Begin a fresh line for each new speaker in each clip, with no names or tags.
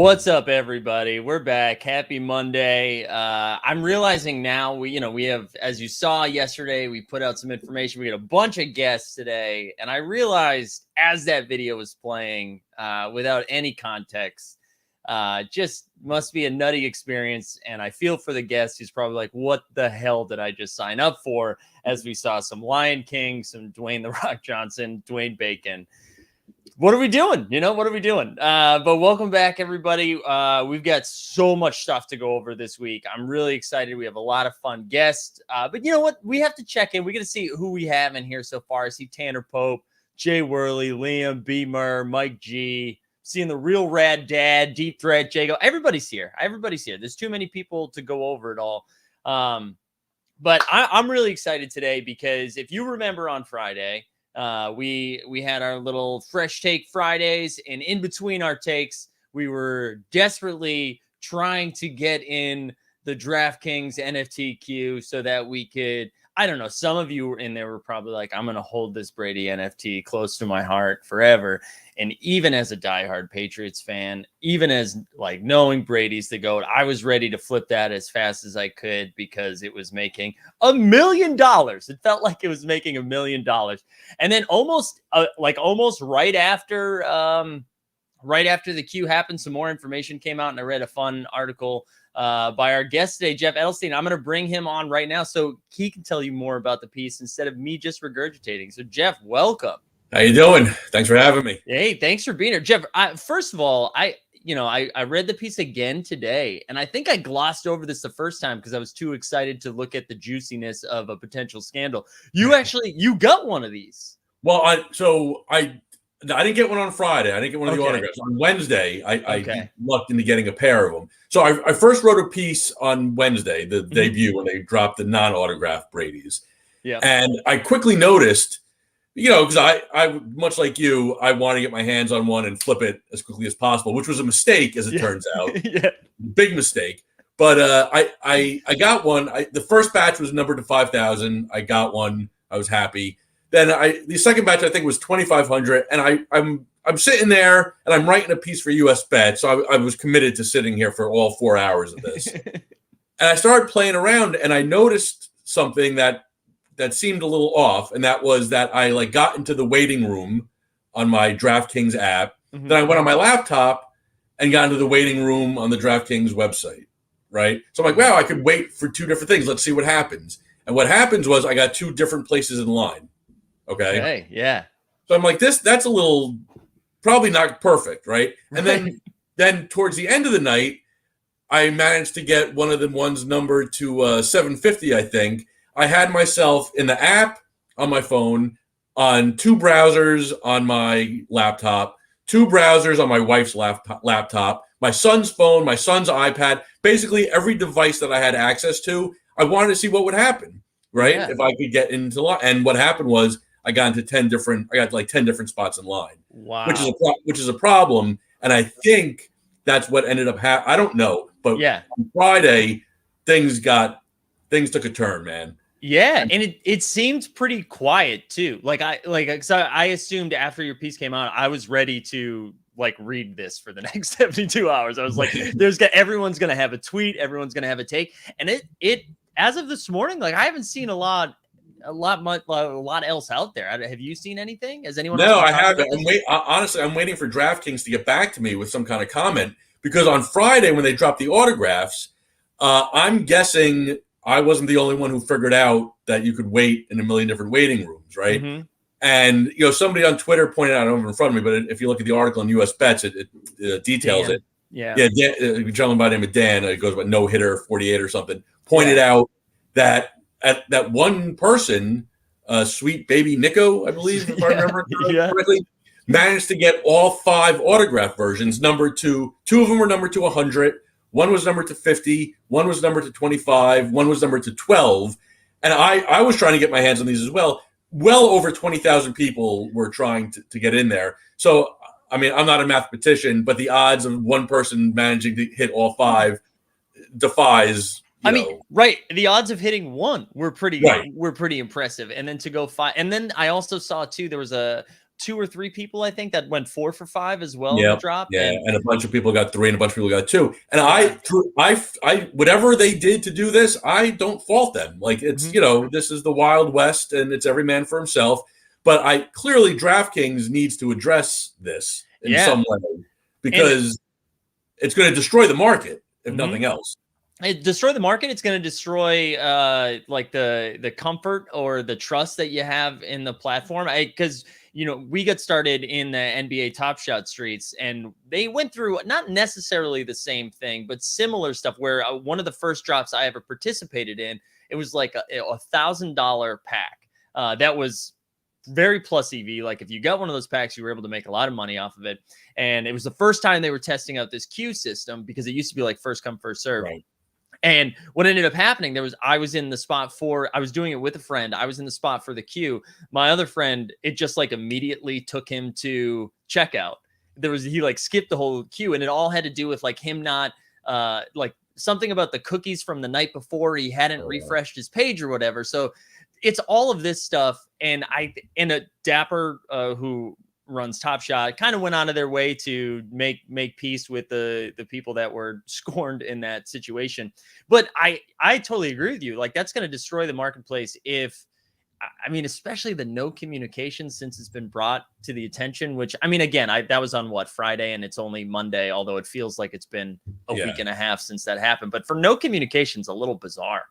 What's up, everybody? We're back. Happy Monday. I'm realizing now we have, as you saw yesterday, we put out some information. We got a bunch of guests today, and I realized as that video was playing, without any context, just must be a nutty experience. And I feel for the guest who's probably like, "What the hell did I just sign up for?" As we saw some Lion King, some Dwayne The Rock Johnson, Dwayne Bacon. What are we doing? What are we doing? But welcome back, everybody. We've got so much stuff to go over this week. I'm really excited. We have a lot of fun guests. But you know what? We have to check in. We got to see who we have in here so far. I see Tanner Pope, Jay Worley, Liam Beamer, Mike G. Seeing the real rad dad, Deep Threat, Jago. Everybody's here. There's too many people to go over it all. But I'm really excited today because if you remember on Friday, we had our little fresh take Fridays, and in between our takes, we were desperately trying to get in the DraftKings NFT queue so that we could, I don't know, some of you were in there were probably like, I'm going to hold this Brady NFT close to my heart forever. And even as a diehard Patriots fan, even as like knowing Brady's the GOAT, I was ready to flip that as fast as I could because it was making $1 million. It felt like it was making $1 million. And then almost right after the queue happened, some more information came out, and I read a fun article by our guest today, Jeff Edelstein. I'm going to bring him on right now so he can tell you more about the piece instead of me just regurgitating. So, Jeff, welcome.
How you doing? Thanks for having me.
Hey, thanks for being here, Jeff. First of all, I read the piece again today, and I think I glossed over this the first time because I was too excited to look at the juiciness of a potential scandal. You got one of these.
Well, I didn't get one on Friday. I didn't get one of the autographs. On Wednesday, I lucked into getting a pair of them. So I first wrote a piece on Wednesday, the debut, when they dropped the non-autographed Brady's. Yeah. And I quickly noticed, because I much like you, I want to get my hands on one and flip it as quickly as possible, which was a mistake, as it turns out. Big mistake. But I got one. The first batch was numbered to 5,000. I got one. I was happy. Then the second batch, I think, was 2,500, and I'm sitting there and I'm writing a piece for USBets, so I was committed to sitting here for all 4 hours of this. And I started playing around, and I noticed something that seemed a little off, and that was that I got into the waiting room on my DraftKings app. Mm-hmm. Then I went on my laptop and got into the waiting room on the DraftKings website. Right, so I'm like, wow, I could wait for two different things. Let's see what happens. And what happens was I got two different places in line. Okay.
Yeah.
So I'm like, that's a little probably not perfect, right? And then towards the end of the night, I managed to get one of the ones numbered to 750, I think. I had myself in the app on my phone, on two browsers on my laptop, two browsers on my wife's laptop, my son's phone, my son's iPad, basically every device that I had access to. I wanted to see what would happen, right? Yeah. If I could get into line. And what happened was, I got into 10 different spots in line. Wow. Which is a problem. And I think that's what ended up happening. I don't know, but on Friday, things took a turn, man.
Yeah, and it seemed pretty quiet too. So I assumed after your piece came out, I was ready to read this for the next 72 hours. I was like, everyone's gonna have a tweet, everyone's gonna have a take, and it as of this morning, I haven't seen a lot else out there. Have you seen anything? Has anyone?
No, I haven't. Honestly, I'm waiting for DraftKings to get back to me with some kind of comment, because on Friday when they dropped the autographs, I'm guessing I wasn't the only one who figured out that you could wait in a million different waiting rooms, right? Mm-hmm. And somebody on Twitter pointed out, over in front of me, but if you look at the article on USBets, it details it. Yeah, Dan, a gentleman by the name of Dan, it goes about no hitter 48 or something, pointed out that that one person, Sweet Baby Nico, I believe, if I remember correctly, managed to get all 5 autograph versions numbered to. 2 of them were numbered to 100. One was numbered to 50. One was numbered to 25. One was numbered to 12. And I was trying to get my hands on these as well. Well over 20,000 people were trying to get in there. So, I mean, I'm not a mathematician, but the odds of one person managing to hit all 5 defies.
The odds of hitting one were pretty impressive. And then to go 5. And then I also saw too, there was a
2
or 3 people, I think, that went 4 for 5 as well in
Yeah,
the drop.
yeah, and a bunch of people got 3, and a bunch of people got 2. And I whatever they did to do this, I don't fault them. Like it's this is the Wild West, and it's every man for himself. But I clearly DraftKings needs to address this in some way because it's going to destroy the market if nothing else.
It destroy the market. It's going to destroy like the comfort or the trust that you have in the platform. Because we got started in the NBA Top Shot streets, and they went through not necessarily the same thing, but similar stuff. Where one of the first drops I ever participated in, it was like a $1,000 pack that was very plus EV. Like if you got one of those packs, you were able to make a lot of money off of it. And it was the first time they were testing out this queue system, because it used to be like first come, first serve.
Right.
And what ended up happening, I was in the spot I was doing it with a friend. I was in the spot for the queue. My other friend, it just like immediately took him to checkout. He like skipped the whole queue, and it all had to do with like him not like something about the cookies from the night before. He hadn't refreshed his page or whatever. So it's all of this stuff. And a Dapper who runs Top Shot kind of went out of their way to make peace with the people that were scorned in that situation. But I totally agree with you. Like that's going to destroy the marketplace especially the no communication since it's been brought to the attention, which again, that was on Friday, and it's only Monday, although it feels like it's been a week and a half since that happened. But for no communication's a little bizarre.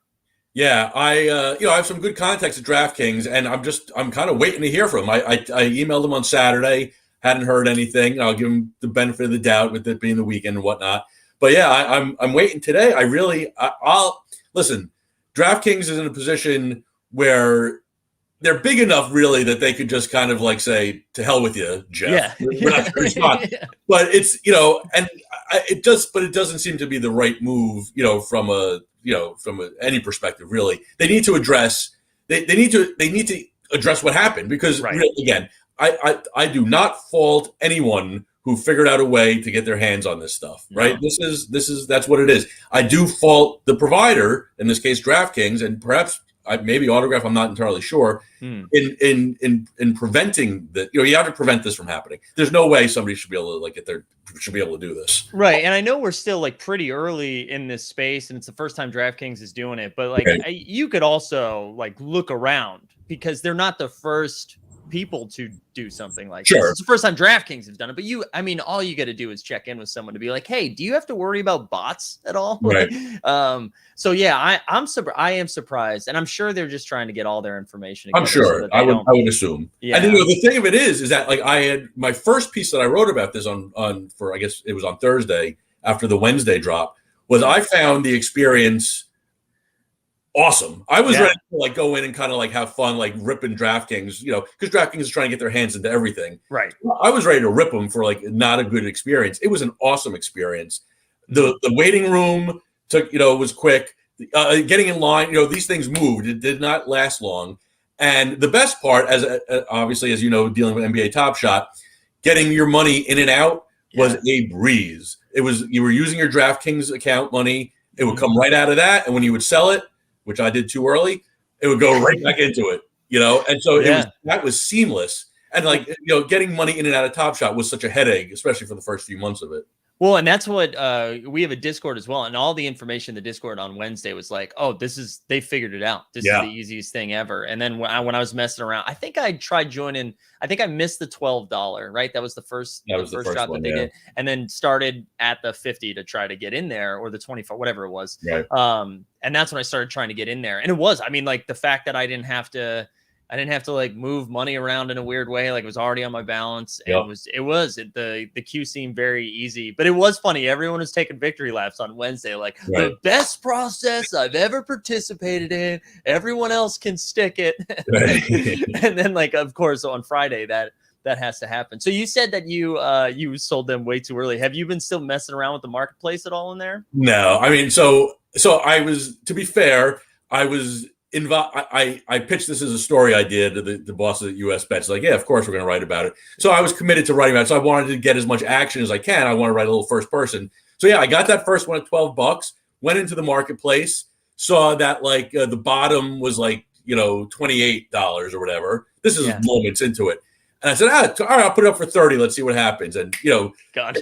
Yeah, I have some good contacts at DraftKings, and I'm kind of waiting to hear from them. I emailed them on Saturday, hadn't heard anything. I'll give them the benefit of the doubt with it being the weekend and whatnot. But yeah, I'm waiting today. I'll listen. DraftKings is in a position where they're big enough, really, that they could just kind of like say, "To hell with you, Jeff."
Yeah.
We're not going to respond. But it's but it doesn't seem to be the right move, from any perspective, really. They need to address they need to address what happened, because really, again, I do not fault anyone who figured out a way to get their hands on this stuff, right? No. That's what it is. I do fault the provider, in this case DraftKings, and perhaps maybe Autograph, I'm not entirely sure, in preventing that. You have to prevent this from happening. There's no way somebody should be able to do this.
Right. And I know we're still like pretty early in this space, and it's the first time DraftKings is doing it, but like you could also like look around, because they're not the first people to do something like this. It's the first time DraftKings have done it, but all you got to do is check in with someone to be like, hey, do you have to worry about bots at all?
Right.
So yeah, I am surprised, and I'm sure they're just trying to get all their information.
I'm sure. I would assume. Yeah. And the thing of it is that like I had my first piece that I wrote about this on for, I guess it was on Thursday after the Wednesday drop, was I found the experience awesome. I was ready to like go in and kind of like have fun, like ripping DraftKings, because DraftKings is trying to get their hands into everything.
Right.
I was ready to rip them for like not a good experience. It was an awesome experience. The waiting room took, was quick. Getting in line, these things moved. It did not last long. And the best part, as obviously, as dealing with NBA Top Shot, getting your money in and out was a breeze. It was, you were using your DraftKings account money. It would come right out of that. And when you would sell it, which I did too early, it would go right back into it, and so that was seamless. And like, getting money in and out of Top Shot was such a headache, especially for the first few months of it.
Well, and that's what we have a Discord as well. And all the information in the Discord on Wednesday was like, oh, they figured it out. This is the easiest thing ever. And then when I was messing around, I think I tried joining. I think I missed the $12, right? That was the first drop that they did. And then started at the 50 to try to get in there, or the 24, whatever it was.
Right.
And that's when I started trying to get in there. And it was, like the fact that I didn't have to like move money around in a weird way. Like it was already on my balance. And the queue seemed very easy, but it was funny. Everyone was taking victory laps on Wednesday. Like the best process I've ever participated in. Everyone else can stick it. And then like, of course, on Friday that has to happen. So you said that you sold them way too early. Have you been still messing around with the marketplace at all in there?
No, so I was, to be fair, I was I pitched this as a story I did to the bosses at USBets. Like, yeah, of course we're going to write about it. So I was committed to writing about it. So I wanted to get as much action as I can. I want to write a little first person. So yeah, I got that first one at $12, went into the marketplace, saw that like the bottom was like, $28 or whatever. This is moments into it. And I said, all right, I'll put it up for 30. Let's see what happens. And,
God.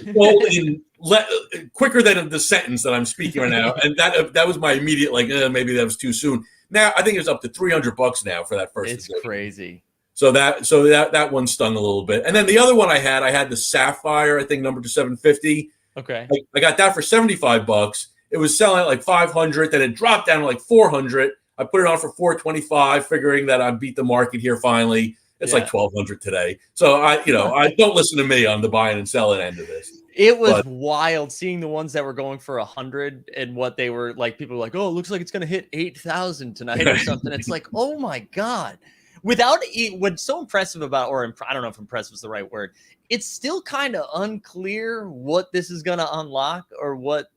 quicker than the sentence that I'm speaking right now. And that was my immediate, maybe that was too soon. Now, I think it's up to $300 now for that first.
It's crazy.
So that one stung a little bit. And then the other one I had the Sapphire, I think numbered to 750.
Okay.
I got that for $75. It was selling at like 500. Then it dropped down to like 400. I put it on for 425, figuring that I beat the market here finally. It's like 1,200 today. So I don't listen to me on the buying and selling end of this.
It was wild seeing the ones that were going for 100 and what they were like. People were like, "Oh, it looks like it's going to hit 8,000 tonight or something." It's like, oh my God. What's so impressive about, I don't know if impressive is the right word. It's still kind of unclear what this is going to unlock or what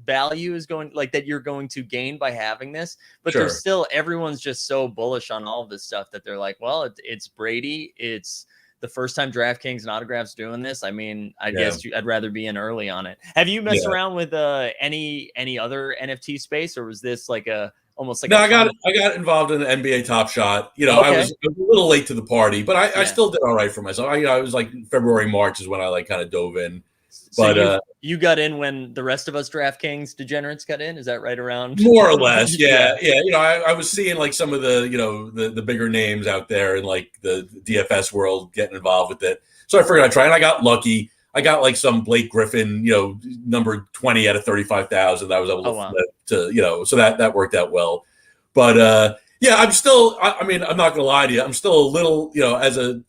value is going that you're going to gain by having this, but there's still, everyone's just so bullish on all of this stuff that they're like, well, it's Brady. It's the first time DraftKings and Autographs doing this. I mean, I guess I'd rather be in early on it. Have you messed around with any other NFT space, or was this almost like?
No, I got involved in the NBA Top Shot. I was a little late to the party, but I still did all right for myself. I was like February, March is when I kind of dove in.
So but you got in when the rest of us DraftKings degenerates got in? Is that right around?
More or less, yeah. I was seeing some of the the bigger names out there in the DFS world getting involved with it. So I figured I'd try, and I got lucky. I got some Blake Griffin, number 20 out of 35,000. That was able to, so that worked out well. But I'm still. I mean, I'm not gonna lie to you. I'm still a little, as a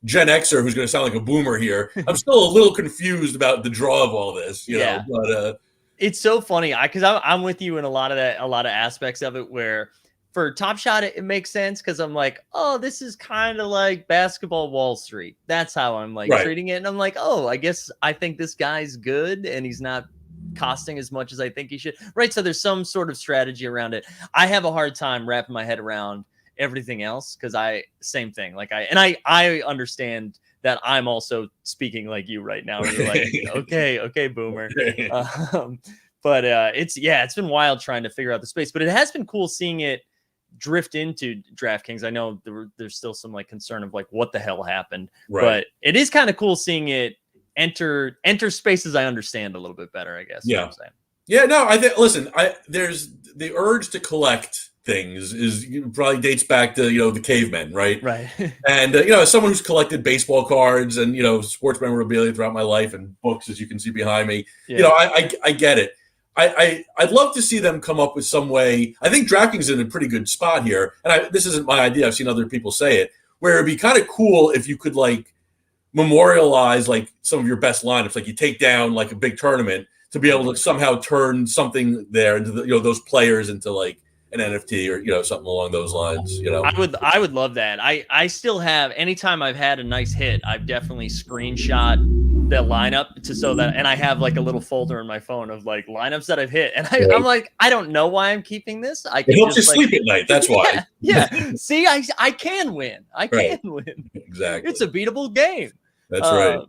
Gen Xer who's going to sound like a boomer here, I'm still a little confused about the draw of all this, know. But
it's so funny because I'm with you in a lot of aspects of it. Where for Top Shot, it makes sense because I'm like, oh, this is kind of like basketball Wall Street. That's how I'm treating it, and I'm like, oh, I guess I think this guy's good, and he's not costing as much as I think he should. Right, so there's some sort of strategy around it. I have a hard time wrapping my head around everything else because same thing. I understand that I'm also speaking like you right now. You're like, okay, boomer. But it's been wild trying to figure out the space, but it has been cool seeing it drift into DraftKings. I know there's still some concern of what the hell happened, but it is kind of cool seeing it enter spaces I understand a little bit better, I guess.
Yeah. Yeah, no, I think, listen, there's the urge to collect things probably dates back to the cavemen, right? And as someone who's collected baseball cards and sports memorabilia throughout my life and books, as you can see behind me, I get it. I'd love to see them come up with some way. I think DraftKings is in a pretty good spot here, and this isn't my idea. I've seen other people say it, where it'd be kind of cool if you could memorialize some of your best lineups, you take down a big tournament to be able to somehow turn something there into those players into an NFT or something along those lines.
I would love that. I still have, anytime I've had a nice hit, I've definitely screenshot the lineup and I have a little folder in my phone of lineups that I've hit, and I'm like, I don't know why I'm keeping this.
It helps you sleep at night. That's why.
Yeah. See, I can win. I can win.
Exactly.
It's a beatable game.
That's right.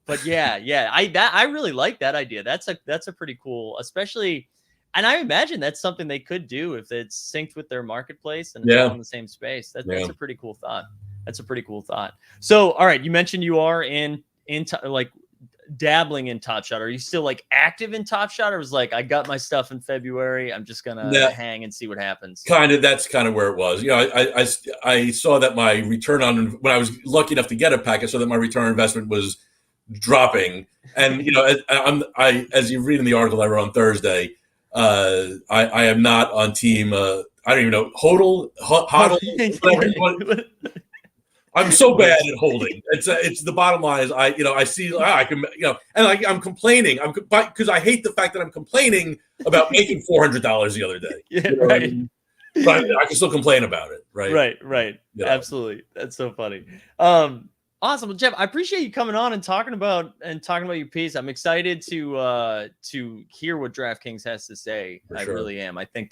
But I really like that idea. That's a pretty cool, especially. And I imagine that's something they could do if it's synced with their marketplace and it's all in the same space. That's a pretty cool thought. That's a pretty cool thought. So, all right, you mentioned you are in dabbling in Top Shot. Are you still active in Top Shot, or was I got my stuff in February, I'm just gonna hang and see what happens?
That's kind of where it was. I saw that my return on, when I was lucky enough to get a pack, I saw that my return on investment was dropping, and as you read in the article I wrote on Thursday. I am not on team. I don't even know hodl. I'm so bad at holding. It's the bottom line is I see I can and I'm complaining. Because I hate the fact that I'm complaining about making $400 the other day.
Right.
I mean? But I can still complain about it.
Right. Absolutely. That's so funny. Awesome. Well, Jeff, I appreciate you coming on and talking about your piece. I'm excited to hear what DraftKings has to say. I really am. I think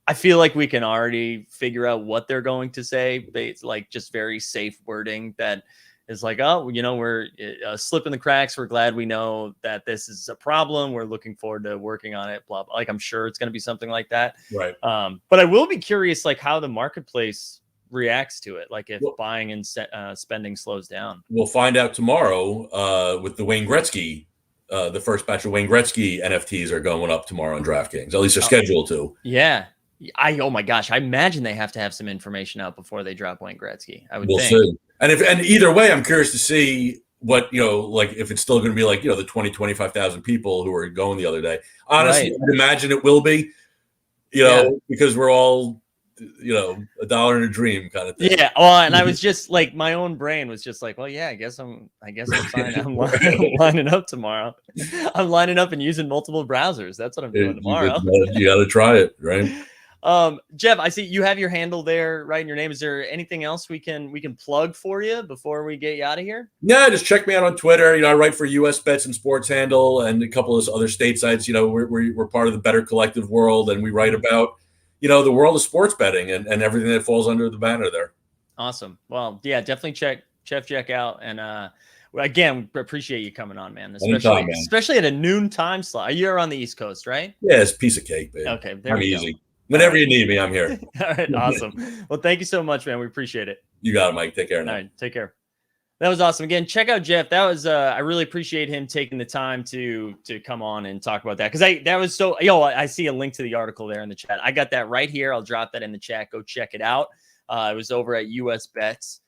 I feel like we can already figure out what they're going to say. It's just very safe wording that is we're a slip in the cracks. We're glad we know that this is a problem. We're looking forward to working on it. Blah, blah. I'm sure it's going to be something like that.
Right.
But I will be curious, how the marketplace reacts to it, like if buying and spending slows down.
We'll find out tomorrow with the Wayne Gretzky. The first batch of Wayne Gretzky NFTs are going up tomorrow on DraftKings. At least they're scheduled to.
Yeah. Oh my gosh. I imagine they have to have some information out before they drop Wayne Gretzky. I would think.
See. And either way, I'm curious to see what, like if it's still going to be like, the 25,000 people who were going the other day. Honestly, I'd imagine it will be, because we're all, a dollar in a dream kind of thing.
Yeah. Well, and I was just like, my own brain was just like, well, yeah, I guess I'm fine. I'm lining up tomorrow. I'm lining up and using multiple browsers. That's what I'm doing tomorrow.
You got to try it, right?
Jeff, I see you have your handle there, right, in your name. Is there anything else we can plug for you before we get you out of here?
Yeah, just check me out on Twitter. I write for USBets and Sports Handle and a couple of other state sites. We're part of the Better Collective world, and we write about the world of sports betting and everything that falls under the banner there.
Awesome. Well, yeah, definitely check out. And again, appreciate you coming on, man. Especially at a noon time slot. You're on the East Coast, right?
Yeah, it's a piece of cake, baby.
Okay,
I'm easy. Whenever you need me, I'm here.
All right, awesome. Well, thank you so much, man. We appreciate it.
You got it, Mike. Take care now.
All right, take care. That was awesome. Again, check out Jeff. That was I really appreciate him taking the time to come on and talk about that, because I see a link to the article there in the chat. I got that right here. I'll drop that in the chat. Go check it out. It was over at USBets.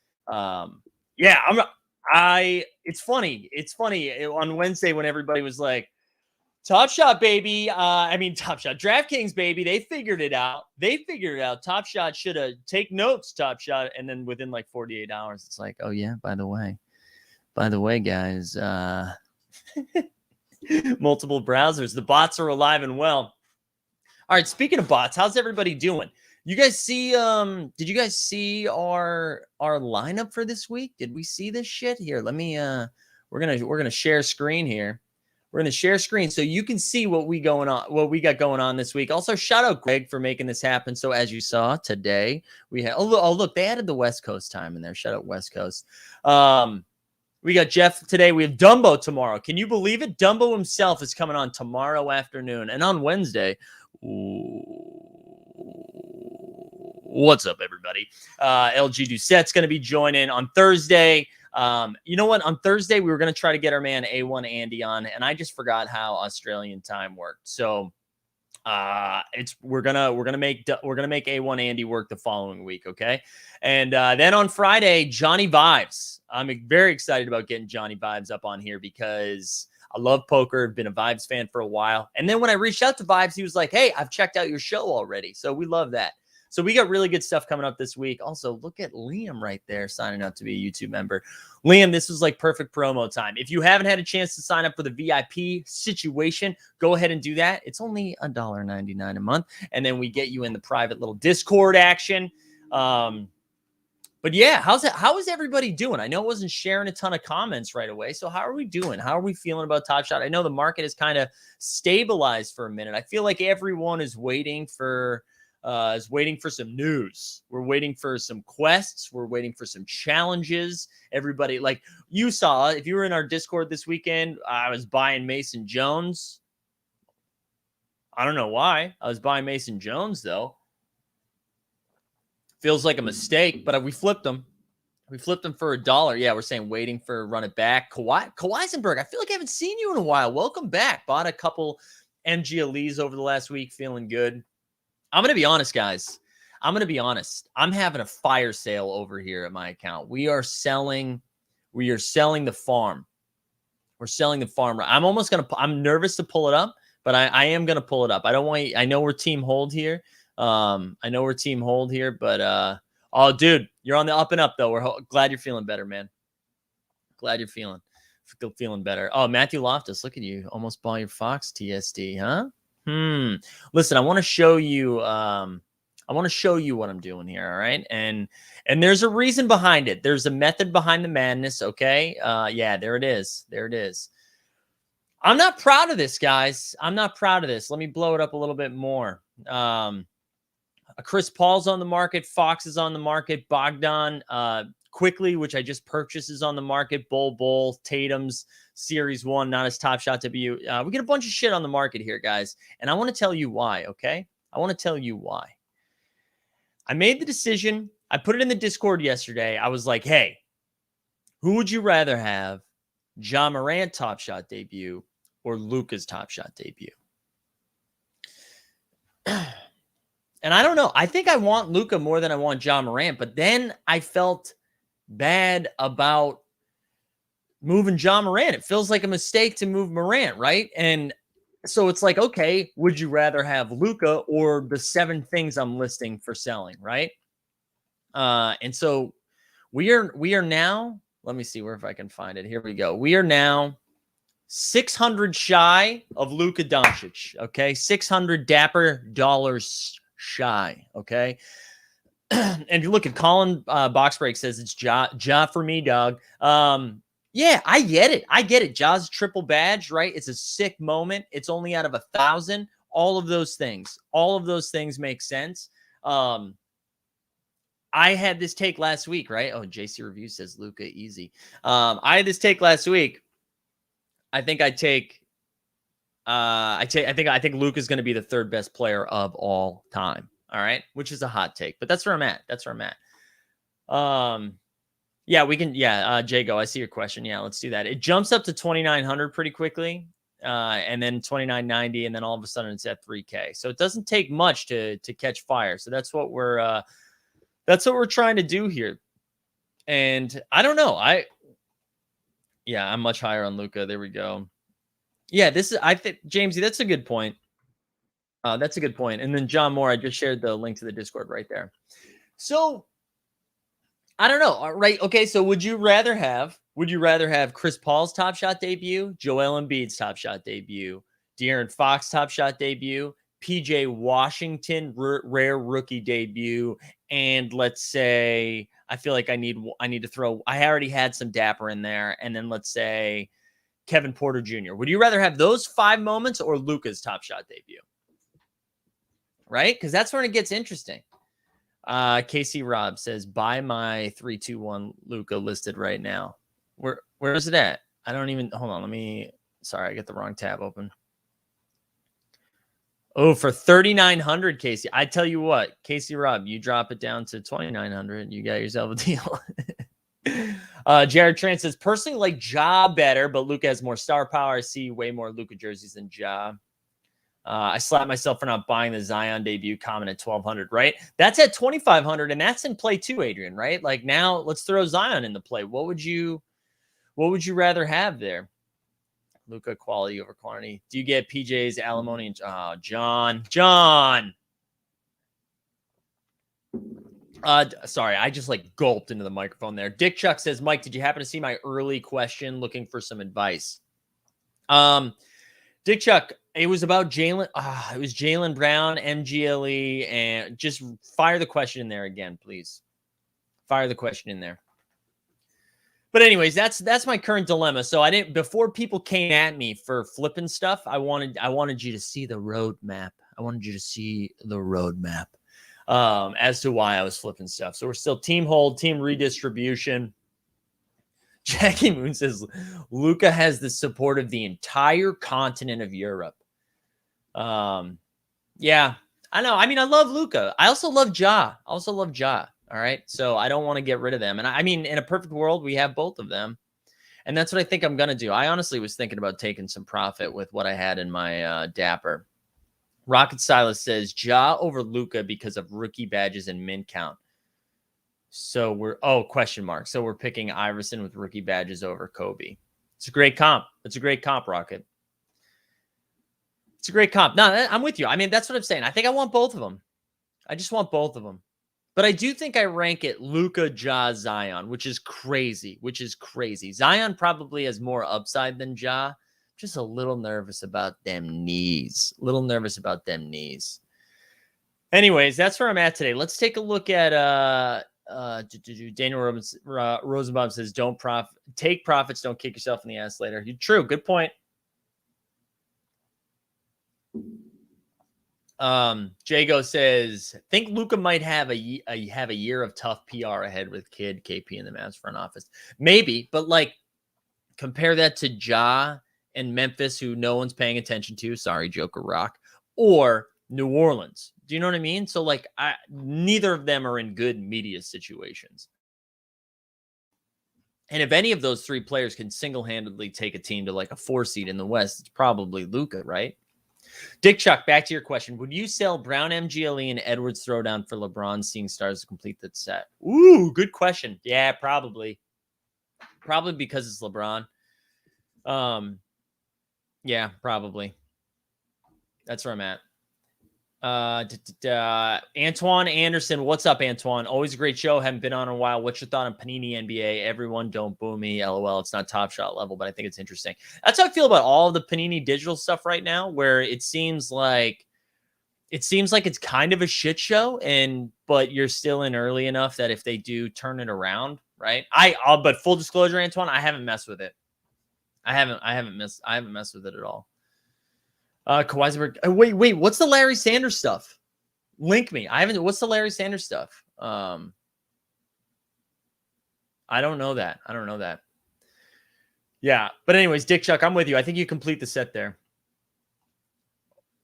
It's funny. It's funny on Wednesday when everybody was like, Top Shot, baby. Top Shot. DraftKings, baby. They figured it out. Top Shot should have take notes, Top Shot. And then within like 48 hours, it's like, oh, yeah, by the way, guys, multiple browsers. The bots are alive and well. All right, speaking of bots, how's everybody doing? You guys see, did you guys see our lineup for this week? Did we see this shit? Here, let me, we're going to share screen here. We're going to share screen so you can see what we got going on this week. Also, shout out Greg for making this happen. So as you saw today, we had, look, they added the West Coast time in there. Shout out West Coast. We got Jeff today. We have Dumbo tomorrow. Can you believe it? Dumbo himself is coming on tomorrow afternoon. And on Wednesday, what's up, everybody? LG Doucette's going to be joining on Thursday. You know what? On Thursday, we were going to try to get our man A1 Andy on, and I just forgot how Australian time worked. So we're gonna make A1 Andy work the following week, okay? And then on Friday, Johnny Vibes. I'm very excited about getting Johnny Vibes up on here because I love poker. I've been a Vibes fan for a while. And then when I reached out to Vibes, he was like, "Hey, I've checked out your show already." So we love that. So we got really good stuff coming up this week. Also, look at Liam right there signing up to be a YouTube member. Liam, this was like perfect promo time. If you haven't had a chance to sign up for the VIP situation, go ahead and do that. It's only $1.99 a month. And then we get you in the private little Discord action. But yeah, how is everybody doing? I know I wasn't sharing a ton of comments right away. So how are we doing? How are we feeling about Top Shot? I know the market has kind of stabilized for a minute. I feel like everyone is waiting for some news. We're waiting for some quests. We're waiting for some challenges. Everybody, like you saw, if you were in our Discord this weekend, I was buying Mason Jones. I don't know why. I was buying Mason Jones, though. Feels like a mistake, but we flipped him. We flipped him for $1. Yeah, we're saying waiting for run it back. Kawhisenberg, I feel like I haven't seen you in a while. Welcome back. Bought a couple MGLEs over the last week. Feeling good. I'm going to be honest, guys. I'm having a fire sale over here at my account. We are selling the farm. We're selling the farm. I'm nervous to pull it up, but I am going to pull it up. I know we're team hold here. But oh, dude, you're on the up and up though. We're glad you're feeling better, man. Glad you're feeling better. Oh, Matthew Loftus, look at you. Almost bought your Fox TSD, huh? Listen, I want to show you what I'm doing here. All right. And there's a reason behind it. There's a method behind the madness. Okay. Yeah, there it is. I'm not proud of this, guys. I'm not proud of this. Let me blow it up a little bit more. Chris Paul's on the market. Fox is on the market. Bogdan, Quickly, which I just purchased, is on the market. Bull, Tatum's Series 1, not his Top Shot debut. We get a bunch of shit on the market here, guys. And I want to tell you why, okay? I want to tell you why. I made the decision. I put it in the Discord yesterday. I was like, hey, who would you rather have? Ja Morant Top Shot debut or Luka's Top Shot debut? And I don't know. I think I want Luka more than I want Ja Morant, but then I felt bad about moving Ja Morant. It feels like a mistake to move Morant, right? And so it's like, okay, would you rather have Luka or the 7 things I'm listing for selling, right? And so we are now, let me see where if I can find it. Here we go. We are now 600 shy of Luka Doncic, okay? 600 dapper dollars shy, okay? And if you look at Colin Boxbreak says it's Ja for me, dog. Yeah, I get it. I get it. Ja's triple badge, right? It's a sick moment. It's only out of 1,000. All of those things make sense. I had this take last week, right? Oh, JC Review says Luka easy. I had this take last week. I think I think Luka's going to be the 3rd best player of all time. All right, which is a hot take, but that's where I'm at. Yeah, we can. Yeah, Jago, I see your question. Yeah, let's do that. It jumps up to 2,900 pretty quickly, and then 2,990, and then all of a sudden it's at 3K. So it doesn't take much to catch fire. So that's what we're trying to do here. And I don't know. I'm much higher on Luka. There we go. Yeah, I think Jamesy, that's a good point. That's a good point. And then John Moore, I just shared the link to the Discord right there. So I don't know. Right. Okay. So would you rather have Chris Paul's Top Shot debut, Joel Embiid's Top Shot debut, De'Aaron Fox Top Shot debut, PJ Washington rare rookie debut, and let's say I feel like I need to throw. I already had some Dapper in there, and then let's say Kevin Porter Jr. Would you rather have those 5 moments or Luka's Top Shot debut? Right? Because that's when it gets interesting. Casey Robb says, buy my 3-2-1 Luka listed right now. Where is it at? I don't even, hold on. Sorry, I got the wrong tab open. Oh, for 3,900, Casey. I tell you what, Casey Robb, you drop it down to 2,900. You got yourself a deal. Jared Tran says, personally like Ja better, but Luka has more star power. I see way more Luka jerseys than Ja. I slapped myself for not buying the Zion debut comment at 1,200, right? That's at 2,500, and that's in play too, Adrian, right? Like now, let's throw Zion in the play. What would you rather have there? Luka quality over quantity. Do you get PJ's alimony? And John. Sorry, I just like gulped into the microphone there. Dick Chuck says, Mike, did you happen to see my early question looking for some advice? Dick Chuck, it was about Jaylen. It was Jaylen Brown, MGLE, and just fire the question in there again, please. Fire the question in there. But anyways, that's my current dilemma. So I didn't, before people came at me for flipping stuff, I wanted you to see the roadmap. As to why I was flipping stuff. So we're still team hold, team redistribution. Jackie Moon says Luka has the support of the entire continent of Europe. Yeah, I know. I mean, I love Luka. I also love Ja. All right. So I don't want to get rid of them. And I mean, in a perfect world, we have both of them. And that's what I think I'm going to do. I honestly was thinking about taking some profit with what I had in my Dapper. Rocket Silas says Ja over Luka because of rookie badges and min count. So question mark. So we're picking Iverson with rookie badges over Kobe. It's a great comp. Rocket. It's a great comp. No, I'm with you. I mean, that's what I'm saying. I think I want both of them. I just want both of them. But I do think I rank it Luka, Ja, Zion, which is crazy. Zion probably has more upside than Ja. Just a little nervous about them knees. Anyways, that's where I'm at today. Let's take a look at Daniel Rosenbaum says, take profits, don't kick yourself in the ass later. True, good point. Jago says, think Luka might have a year of tough PR ahead with Kid, KP, and the Mavs front office. Maybe, but like compare that to Ja and Memphis, who no one's paying attention to. Sorry, Joker Rock. Or New Orleans. Do you know what I mean? So like, neither of them are in good media situations. And if any of those three players can single-handedly take a team to like a 4 seed in the West, it's probably Luka, right? Dick Chuck, back to your question. Would you sell Brown MGLE and Edwards throwdown for LeBron seeing stars to complete that set? Ooh, good question. Yeah, probably. Probably because it's LeBron. Yeah, probably. That's where I'm at. Antoine Anderson, what's up, Antoine? Always a great show. Haven't been on in a while. What's your thought on Panini NBA? Everyone don't boo me. LOL. It's not Top Shot level, but I think it's interesting. That's how I feel about all of the Panini digital stuff right now, where it seems like it's kind of a shit show, but you're still in early enough that if they do turn it around, right? But full disclosure, Antoine, I haven't messed with it. I haven't messed with it at all. Kawhi's wait, what's the Larry Sanders stuff? Link me. What's the Larry Sanders stuff? I don't know that. Yeah. But anyways, Dick Chuck, I'm with you. I think you complete the set there.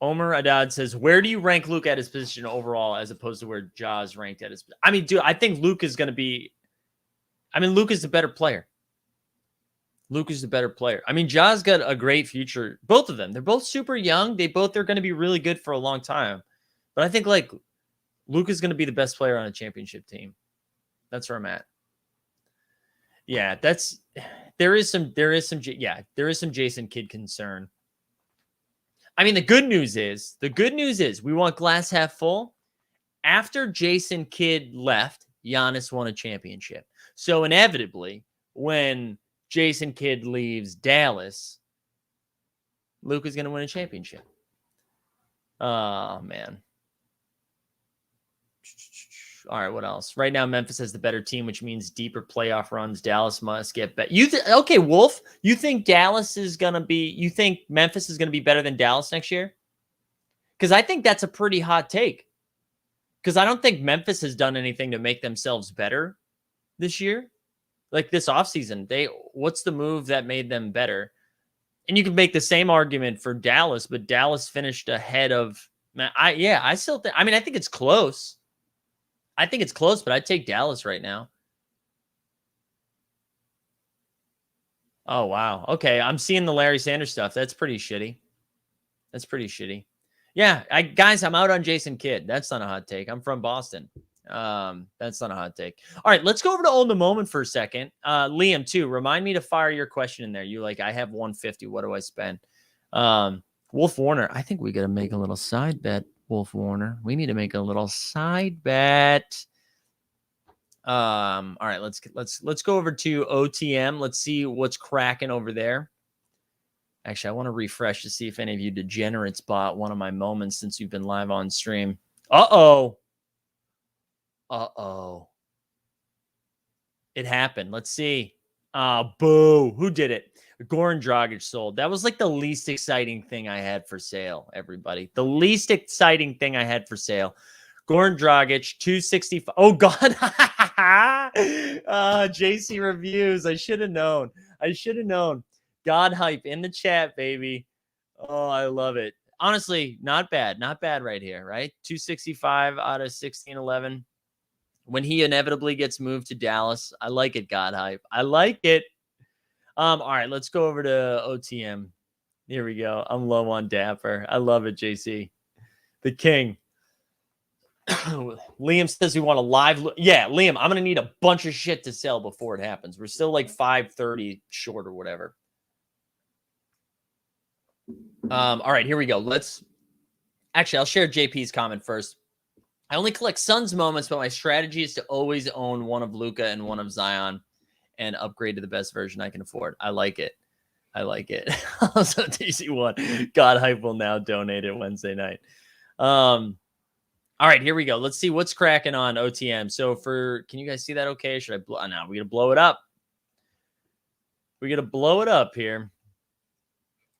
Omer Adad says, where do you rank Luke at his position overall as opposed to where Ja's ranked at his position? I mean, dude, I think Luke is the better player. Luke is the better player. I mean, Ja's got a great future. Both of them. They're both super young. They're going to be really good for a long time. But I think like Luke is going to be the best player on a championship team. That's where I'm at. Yeah, there is some Jason Kidd concern. I mean, the good news is we want glass half full. After Jason Kidd left, Giannis won a championship. So inevitably, when Jason Kidd leaves Dallas, Luke is going to win a championship. Oh, man. All right, what else? Right now, Memphis has the better team, which means deeper playoff runs. Dallas must get better. Okay, Wolf, you think Memphis is going to be better than Dallas next year? Because I think that's a pretty hot take. Because I don't think Memphis has done anything to make themselves better this year. Like this offseason, what's the move that made them better? And you can make the same argument for Dallas, but Dallas finished ahead of. I still think. I mean, I think it's close. But I'd take Dallas right now. Oh wow. Okay, I'm seeing the Larry Sanders stuff. That's pretty shitty. Yeah, guys, I'm out on Jason Kidd. That's not a hot take. I'm from Boston. That's not a hot take. All right, let's go over to Own the Moment for a second. Liam, too, remind me to fire your question in there. You I have 150. What do I spend? Wolf Warner. I think we got to make a little side bet. Wolf Warner. We need to make a little side bet. All right, let's go over to OTM. Let's see what's cracking over there. Actually, I want to refresh to see if any of you degenerates bought one of my moments since you've been live on stream. Uh-oh. It happened. Let's see. Boo. Who did it? Goran Dragic sold. That was like the least exciting thing I had for sale, everybody. The least exciting thing I had for sale. Goran Dragic, 265. Oh, God. JC Reviews. I should have known. God hype in the chat, baby. Oh, I love it. Honestly, not bad. Not bad right here, right? 265 out of 1611. When he inevitably gets moved to Dallas, I like it, God hype. I like it. All right, let's go over to OTM. Here we go. I'm low on Dapper. I love it, JC. The king. Liam says we want a live. Yeah, Liam, I'm going to need a bunch of shit to sell before it happens. We're still like 530 short or whatever. All right, here we go. Actually, I'll share JP's comment first. I only collect Suns moments, but my strategy is to always own one of Luka and one of Zion and upgrade to the best version I can afford. I like it. Also, TC1, God hype will now donate it Wednesday night. All right, here we go. Let's see what's cracking on OTM. So can you guys see that okay? Should I blow? No, we got to blow it up. We got to blow it up here.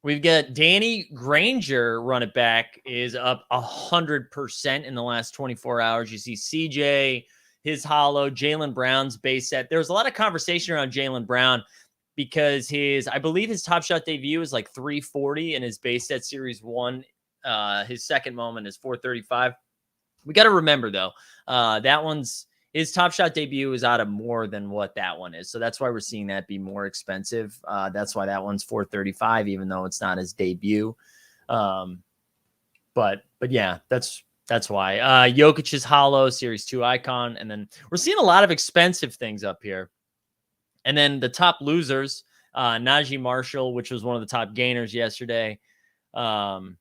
We've got Danny Granger, run it back, is up 100% in the last 24 hours. You see CJ, his hollow, Jaylen Brown's base set. There was a lot of conversation around Jaylen Brown because I believe his Top Shot debut is like 340 in his base set series 1. His second moment is 435. We got to remember, though, that his Top Shot debut is out of more than what that one is. So that's why we're seeing that be more expensive. That's why that one's $435, even though it's not his debut. But yeah, that's why. Jokic's Hollow, Series 2 icon. And then we're seeing a lot of expensive things up here. And then the top losers, Najee Marshall, which was one of the top gainers yesterday. And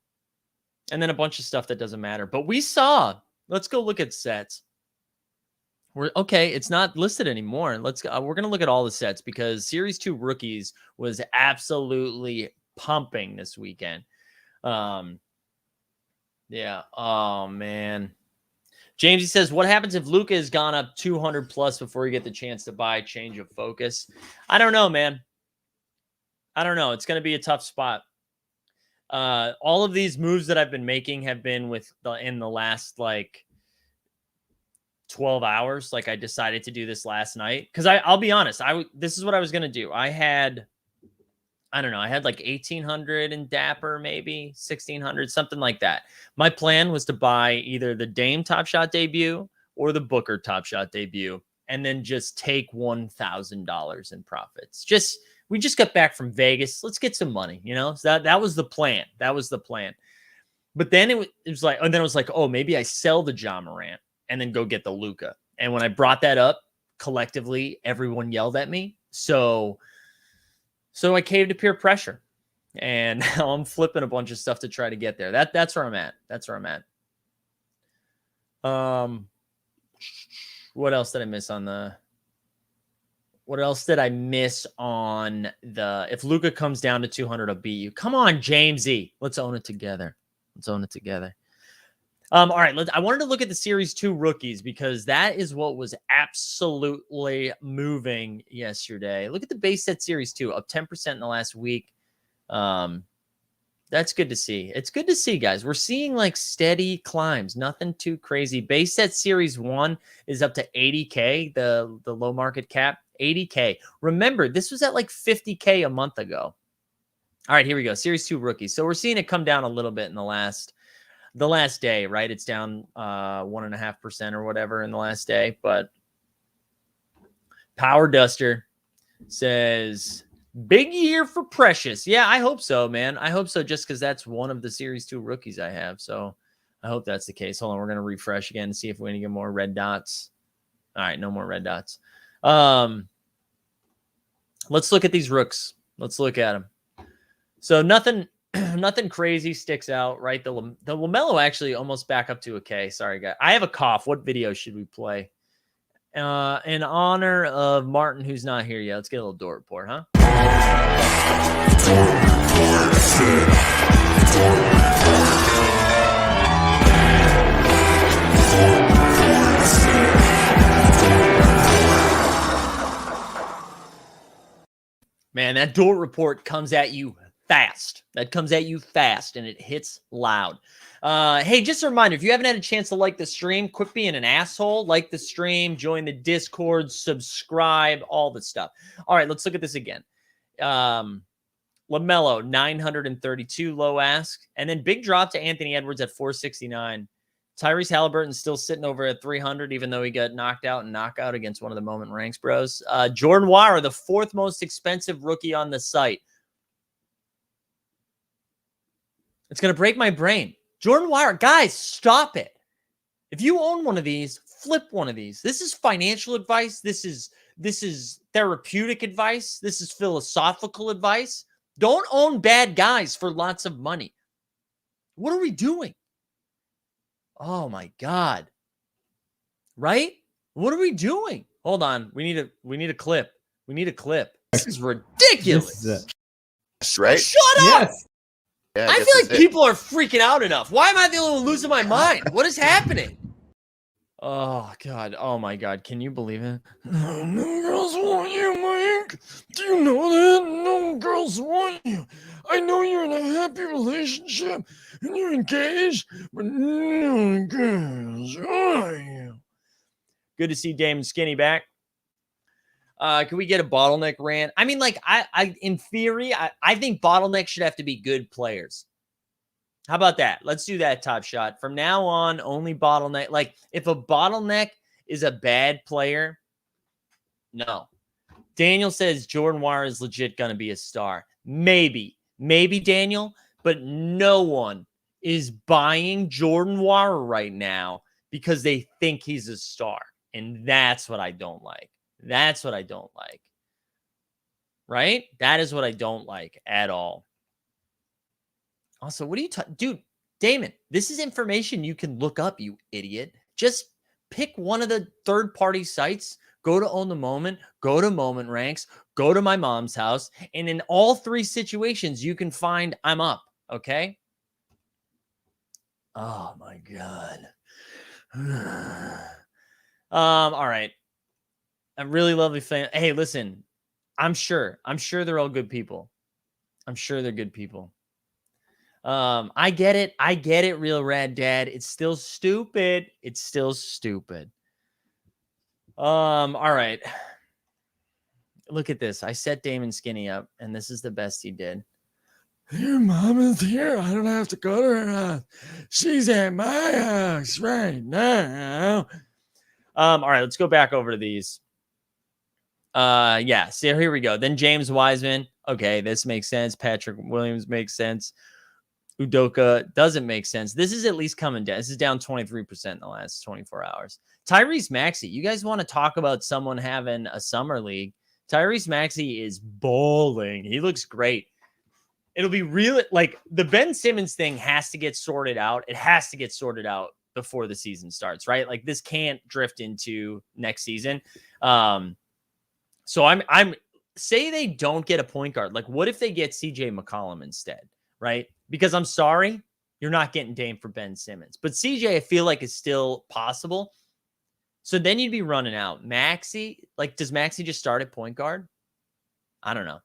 then a bunch of stuff that doesn't matter. But let's go look at sets. It's not listed anymore. We're going to look at all the sets because Series 2 rookies was absolutely pumping this weekend. Yeah. Oh, man. Jamesy says, what happens if Luka has gone up 200 plus before you get the chance to buy change of focus? I don't know, man. I don't know. It's going to be a tough spot. All of these moves that I've been making have been in the last 12 hours. I decided to do this last night because I'll be honest. This is what I was going to do. I had 1,800 in Dapper, maybe 1,600, something like that. My plan was to buy either the Dame Top Shot debut or the Booker Top Shot debut, and then just take $1,000 in profits. We just got back from Vegas. Let's get some money, So that was the plan. That was the plan. But then it was like, oh, maybe I sell the Ja Morant and then go get the Luka. And when I brought that up, collectively, everyone yelled at me. So I caved to peer pressure, and now I'm flipping a bunch of stuff to try to get there. That's where I'm at. That's where I'm at. What else did I miss on the? What else did I miss on the? If Luka comes down to 200, I'll beat you. Come on, Jamesy. Let's own it together. All right. I wanted to look at the Series 2 rookies because that is what was absolutely moving yesterday. Look at the base set Series 2, up 10% in the last week. That's good to see. It's good to see, guys. We're seeing steady climbs, nothing too crazy. Base set Series 1 is up to 80K, the low market cap, 80K. Remember, this was at 50K a month ago. All right, here we go. Series 2 rookies. So we're seeing it come down a little bit in the last day, right? It's down 1.5% or whatever in the last day. But Power Duster says, big year for Precious. Yeah, I hope so, man. I hope so, just because that's one of the Series 2 rookies I have. So I hope that's the case. Hold on, we're going to refresh again and see if we can get more red dots. All right, no more red dots. Let's look at these rooks. Let's look at them. So nothing crazy sticks out, right? The LaMelo actually almost back up to a K. Sorry, guys. I have a cough. What video should we play? In honor of Martin, who's not here yet. Let's get a little Dort Report, huh? Man, that Dort Report comes at you fast. And it hits loud. Hey, just a reminder, if you haven't had a chance to like the stream, quit being an asshole. Like the stream, join the Discord, subscribe, all the stuff. All right, let's look at this again. LaMelo, 932 low ask. And then big drop to Anthony Edwards at 469. Tyrese Halliburton's still sitting over at 300, even though he got knocked out and knockout against one of the moment ranks bros. Jordan Wire, the fourth most expensive rookie on the site. It's going to break my brain. Jordan Wire, guys, stop it. If you own one of these, flip one of these. This is financial advice. This is therapeutic advice. This is philosophical advice. Don't own bad guys for lots of money. What are we doing? Oh my God. Right? What are we doing? Hold on. We need a clip. This is ridiculous.
This is it. Right?
Shut up.
Yes.
Yeah, I feel like people are freaking out enough. Why am I the only one losing my mind? What is happening? Oh, God. Oh, my God. Can you believe it? No girls want you, Mike. Do you know that? No girls want you. I know you're in a happy relationship and you're engaged, but no girls want you. Good to see Damon Skinny back. Can we get a bottleneck rant? I mean, I in theory, I think bottleneck should have to be good players. How about that? Let's do that, Top Shot. From now on, only bottleneck. Like, if a bottleneck is a bad player, no. Daniel says Jordan Wire is legit going to be a star. Maybe, Daniel, but no one is buying Jordan Wire right now because they think he's a star. And that's what I don't like. That's what I don't like. Right? That is what I don't like at all. Also, what are you talking? Dude, Damon, this is information you can look up, you idiot. Just pick one of the third-party sites, go to Own the Moment, go to Moment Ranks, go to My Mom's House, and in all three situations, you can find I'm up, okay? Oh, my God. All right. A really lovely fan. Hey, listen, I'm sure they're all good people. I'm sure they're good people. I get it, Real Rad Dad. It's still stupid. All right. Look at this. I set Damon Skinny up, and this is the best he did. Your mom is here. I don't have to go to her house. She's at my house right now. All right, let's go back over to these. Yeah, so here we go. Then James Wiseman. Okay, this makes sense. Patrick Williams makes sense. Udoka doesn't make sense. This is at least coming down. This is down 23% in the last 24 hours. Tyrese Maxey. You guys want to talk about someone having a summer league? Tyrese Maxey is balling. He looks great. It'll be real. Like, the Ben Simmons thing has to get sorted out. It has to get sorted out before the season starts, right? Like, this can't drift into next season. So I'm say they don't get a point guard. Like, what if they get CJ McCollum instead, right? Because I'm sorry, you're not getting Dame for Ben Simmons. But CJ, I feel like, is still possible. So then you'd be running out. Maxey, like, does Maxey just start at point guard? I don't know.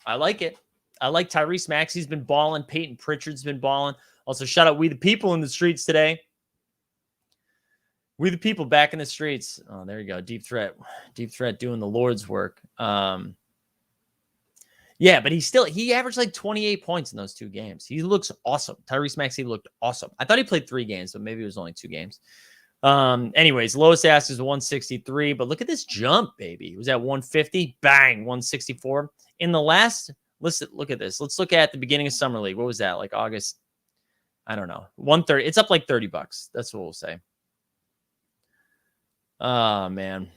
I like it. I like Tyrese Maxey's been balling. Peyton Pritchard's been balling. Also, shout out We the People in the streets today. We the People back in the streets. Oh, there you go. Deep Threat doing the Lord's work. Yeah, but he averaged like 28 points in those 2 games. He looks awesome. Tyrese Maxey looked awesome. I thought he played 3 games, but maybe it was only 2 games. Anyways, lowest ask is 163, but look at this jump, baby. It was at 150, bang, 164. In the last, look at this. Let's look at the beginning of Summer League. What was that? Like August? I don't know. 130. It's up like $30. That's what we'll say. Oh, man.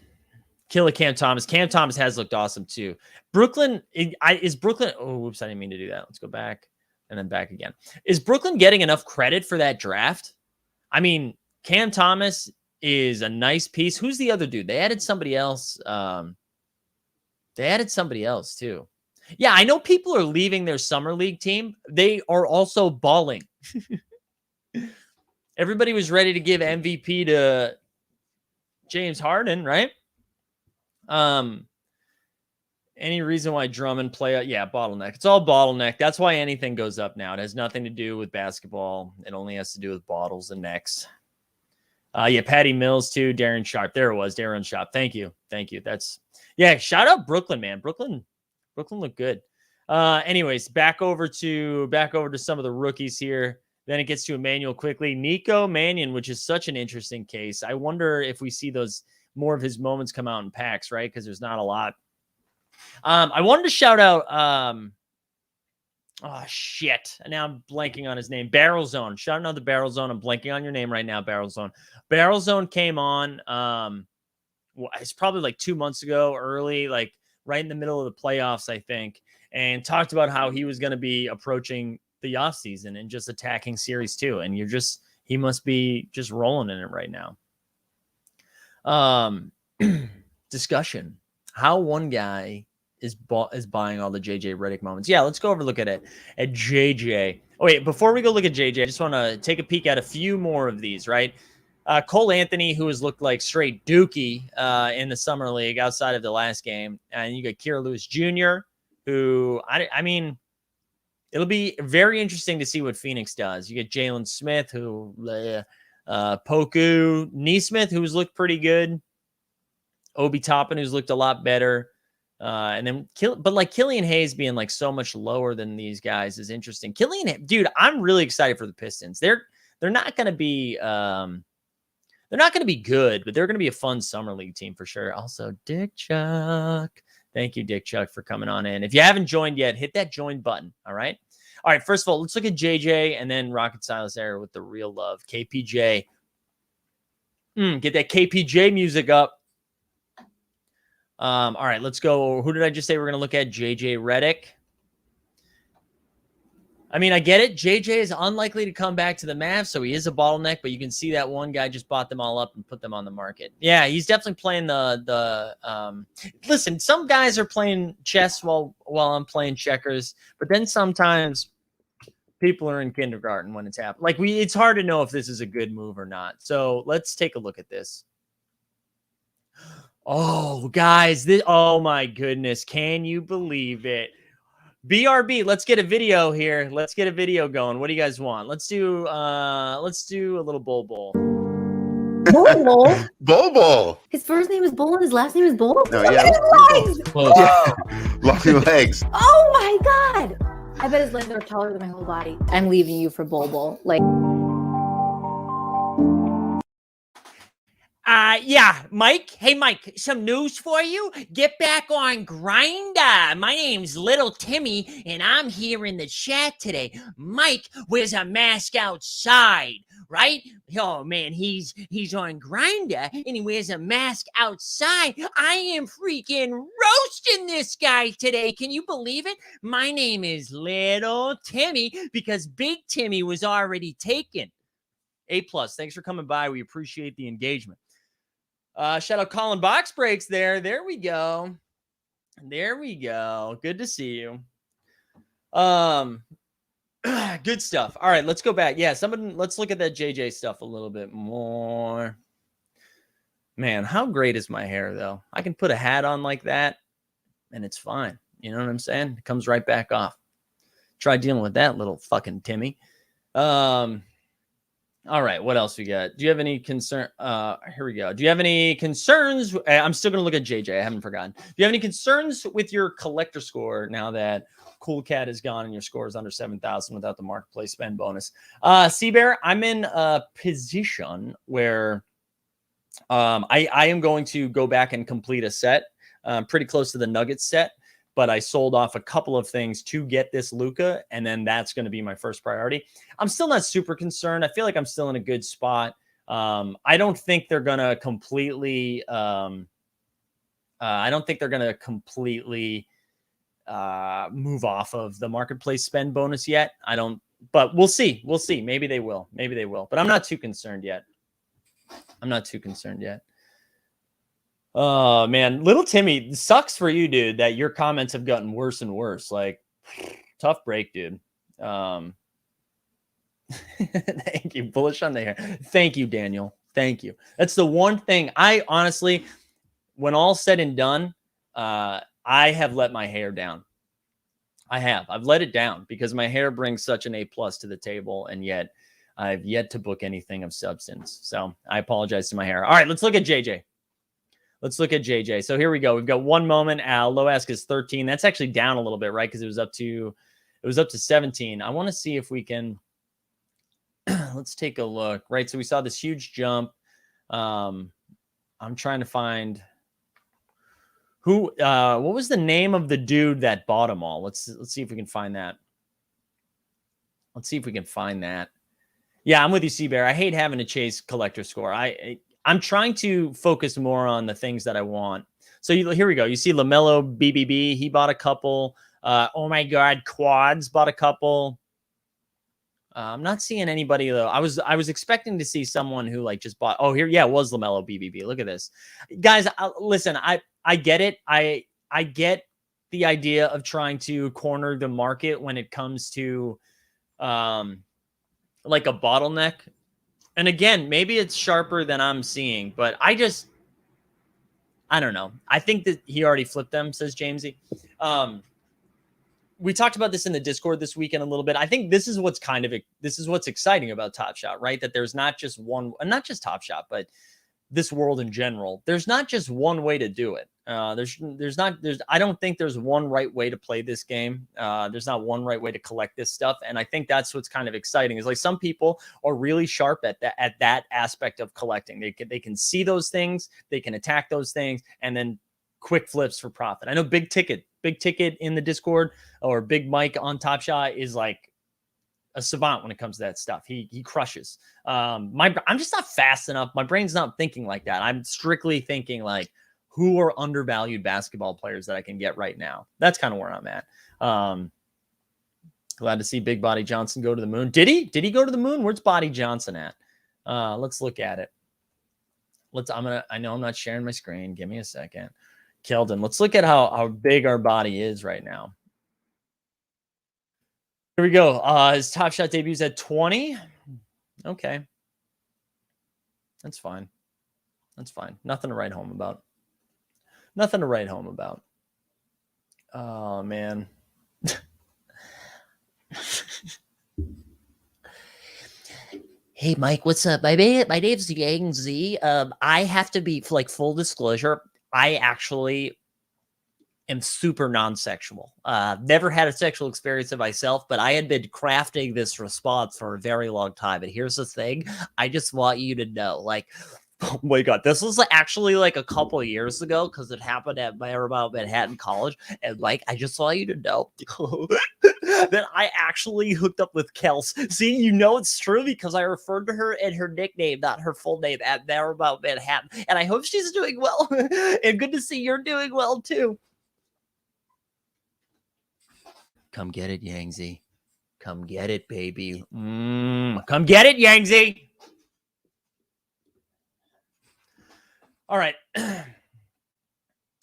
Killer Cam Thomas. Cam Thomas has looked awesome too. Brooklyn is Brooklyn. Oh, whoops. I didn't mean to do that. Let's go back and then back again. Is Brooklyn getting enough credit for that draft? I mean, Cam Thomas is a nice piece. Who's the other dude? They added somebody else. Too. Yeah, I know people are leaving their summer league team. They are also balling. Everybody was ready to give MVP to James Harden, right? Any reason why Drummond play? Yeah, bottleneck. It's all bottleneck. That's why anything goes up now. It has nothing to do with basketball. It only has to do with bottles and necks. Yeah, Patty Mills too. Darren Sharp. There it was. Darren Sharp. Thank you. Yeah. Shout out Brooklyn, man. Brooklyn looked good. Anyways, back over to some of the rookies here. Then it gets to Emmanuel quickly. Nico Mannion, which is such an interesting case. I wonder if we see more of his moments come out in packs, right? Because there's not a lot. I wanted to shout out. Oh shit! Now I'm blanking on his name. Barrel Zone. Shout out to Barrel Zone. I'm blanking on your name right now. Barrel Zone. Barrel Zone came on. It's probably like 2 months ago, early, like right in the middle of the playoffs, I think, and talked about how he was going to be approaching the off season and just attacking Series 2. And he must be just rolling in it right now. Discussion. How one guy is buying all the JJ Redick moments. Yeah, let's go over look at it at JJ. Oh wait, before we go look at JJ, I just want to take a peek at a few more of these, right? Cole Anthony, who has looked like straight dookie in the summer league outside of the last game, and you got Kira Lewis Jr., who I mean, it'll be very interesting to see what Phoenix does. You get Jalen Smith, who Poku, Neesmith, who's looked pretty good. Obi Toppin, who's looked a lot better. And then but like Killian Hayes being like so much lower than these guys is interesting. Dude, I'm really excited for the Pistons. They're not going to be they're not going to be good, but they're going to be a fun summer league team for sure. Also, Dick Chuck. Thank you, Dick Chuck, for coming on in. If you haven't joined yet, hit that join button. All right. All right. First of all, let's look at JJ and then Rocket Silas Era with the real love. KPJ. Get that KPJ music up. All right, let's go. Who did I just say we're going to look at? JJ Redick. I mean, I get it. JJ is unlikely to come back to the Mavs, so he is a bottleneck, but you can see that one guy just bought them all up and put them on the market. Yeah, he's definitely playing listen, some guys are playing chess while I'm playing checkers, but then sometimes people are in kindergarten when it's happening. Like it's hard to know if this is a good move or not. So let's take a look at this. Oh, guys, oh my goodness. Can you believe it? BRB, let's get a video here. Let's get a video going. What do you guys want? Let's do a little Bull.
Bull.
His first name is Bull and his last name is Bull?
No, yeah. Long legs.
Oh my God. I bet his legs are taller than my whole body. I'm leaving you for Bull. Like,
yeah, Mike. Hey, Mike, some news for you. Get back on Grindr. My name's Little Timmy, and I'm here in the chat today. Mike wears a mask outside, right? Oh, man, he's on Grindr, and he wears a mask outside. I am freaking roasting this guy today. Can you believe it? My name is Little Timmy because Big Timmy was already taken. A+. Thanks for coming by. We appreciate the engagement. Shout out Colin Box Breaks there. There we go. Good to see you. Good stuff. All right, let's go back. Yeah, let's look at that JJ stuff a little bit more. Man, how great is my hair though? I can put a hat on like that and it's fine. You know what I'm saying? It comes right back off. Try dealing with that little fucking Timmy. All right, what else we got? Do you have any concern? Here we go. Do you have any concerns? I'm still going to look at JJ. I haven't forgotten. Do you have any concerns with your collector score now that Cool Cat is gone and your score is under 7,000 without the marketplace spend bonus? Seabear, I'm in a position where I am going to go back and complete a set. Pretty close to the Nuggets set. But I sold off a couple of things to get this Luka, and then that's going to be my first priority. I'm still not super concerned. I feel like I'm still in a good spot. I don't think they're going to completely move off of the marketplace spend bonus yet. But we'll see. Maybe they will. But I'm not too concerned yet. Oh man, Little Timmy, sucks for you, dude, that your comments have gotten worse and worse. Like, tough break, dude. Thank you. Bullish on the hair. Thank you, Daniel. Thank you. That's the one thing I honestly, when all said and done, I have let my hair down. I've let it down because my hair brings such an A+ to the table, and yet I've yet to book anything of substance. So I apologize to my hair. All right, let's look at JJ. So here we go. We've got one moment. Low ask is 13. That's actually down a little bit, right? Because it was up to 17. I want to see if we can. Let's take a look. Right. So we saw this huge jump. I'm trying to find who. What was the name of the dude that bought them all? Let's see if we can find that. Yeah, I'm with you, Seabear. I hate having to chase collector score. I'm trying to focus more on the things that I want. So here we go. You see LaMelo BBB. He bought a couple. Oh my God, Quads bought a couple. I'm not seeing anybody though. I was expecting to see someone who like just bought. Oh, here, yeah, it was LaMelo BBB. Look at this, guys. Listen, I get it. I get the idea of trying to corner the market when it comes to like a bottleneck. And again, maybe it's sharper than I'm seeing, but I don't know. I think that he already flipped them, says Jamesy. We talked about this in the Discord this weekend a little bit. I think this is what's exciting about Top Shot, right? That there's not just one, not just Top Shot, but this world in general. There's not just one way to do it. I don't think there's one right way to play this game. There's not one right way to collect this stuff. And I think that's what's kind of exciting is like some people are really sharp at that aspect of collecting. They can see those things, they can attack those things, and then quick flips for profit. I know Big Ticket in the Discord or Big Mike on Top Shot is like a savant when it comes to that stuff. He crushes. I'm just not fast enough. My brain's not thinking like that. I'm strictly thinking like, who are undervalued basketball players that I can get right now? That's kind of where I'm at. Glad to see Big Body Johnson go to the moon. Did he go to the moon? Where's Body Johnson at? Let's look at it. I know I'm not sharing my screen. Give me a second. Keldon, let's look at how big our body is right now. Here we go. His Top Shot debuts at 20. Okay. That's fine. Nothing to write home about. Oh, man. Hey, Mike, what's up? My name's Yang Z. I have to be, like, full disclosure, I actually am super non-sexual. Never had a sexual experience of myself, but I had been crafting this response for a very long time. And here's the thing. I just want you to know, like, oh my God, this was actually like a couple of years ago because it happened at Marymount Manhattan College. And like, I just want you to know that I actually hooked up with Kels. See, you know it's true because I referred to her in her nickname, not her full name, at Marymount Manhattan. And I hope she's doing well. And good to see you're doing well too. Come get it, Yangzy. Come get it, baby. Come get it, Yangzy. All right.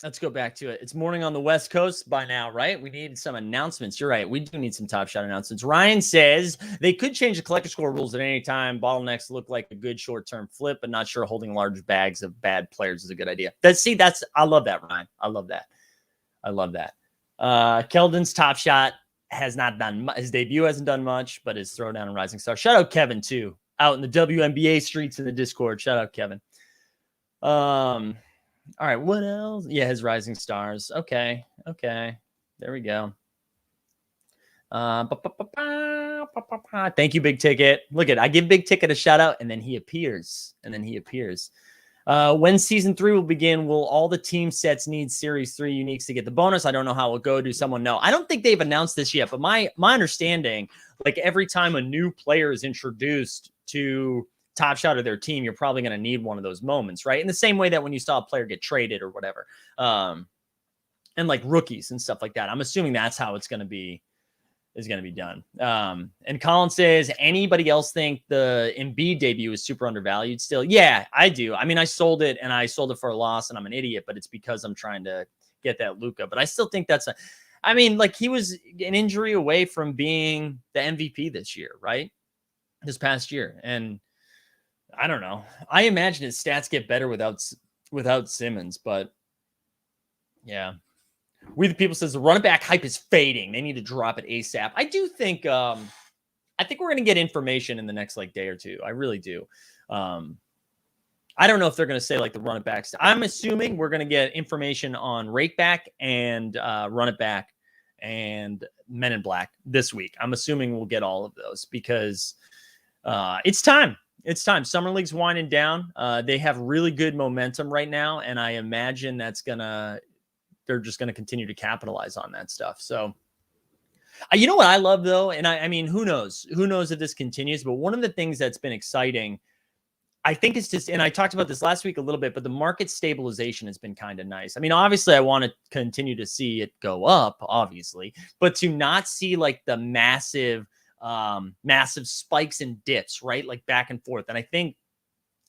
Let's go back to it. It's morning on the West Coast by now, right? We need some announcements. You're right. We do need some Top Shot announcements. Ryan says they could change the collector score rules at any time. Bottlenecks look like a good short-term flip, but not sure holding large bags of bad players is a good idea. I love that, Ryan. I love that. Keldon's Top Shot has not done his debut hasn't done much, but his throwdown and rising star. Shout out Kevin too, out in the WNBA streets in the Discord. Shout out Kevin. All right, what else? Yeah, his rising stars. Okay. There we go. Thank you, Big Ticket. Look at I give Big Ticket a shout out, and then he appears. When season 3 will begin, will all the team sets need series 3 uniques to get the bonus? I don't know how it will go. Do someone know? I don't think they've announced this yet, but my understanding, like every time a new player is introduced to Top Shot of their team, you're probably going to need one of those moments, right? In the same way that when you saw a player get traded or whatever, and like rookies and stuff like that. I'm assuming that's how it's going to be done. And Colin says, anybody else think the Embiid debut is super undervalued still? Yeah, I do. I mean, I sold it for a loss and I'm an idiot, but it's because I'm trying to get that Luka. But I still think like he was an injury away from being the MVP this year, right? This past year. And I don't know. I imagine his stats get better without Simmons, but yeah. We the People says the running back hype is fading. They need to drop it ASAP. I do think I think we're going to get information in the next day or two. I really do. I don't know if they're going to say the running backs. I'm assuming we're going to get information on Rakeback and Run It Back and Men in Black this week. I'm assuming we'll get all of those because it's time. It's time. Summer League's winding down. They have really good momentum right now, and I imagine they're just going to continue to capitalize on that stuff. So, you know what I love though, and I mean, who knows if this continues? But one of the things that's been exciting, I think it's just, and I talked about this last week a little bit, but the market stabilization has been kind of nice. I mean, obviously, I want to continue to see it go up, obviously, but to not see the massive spikes and dips, right? Back and forth. And I think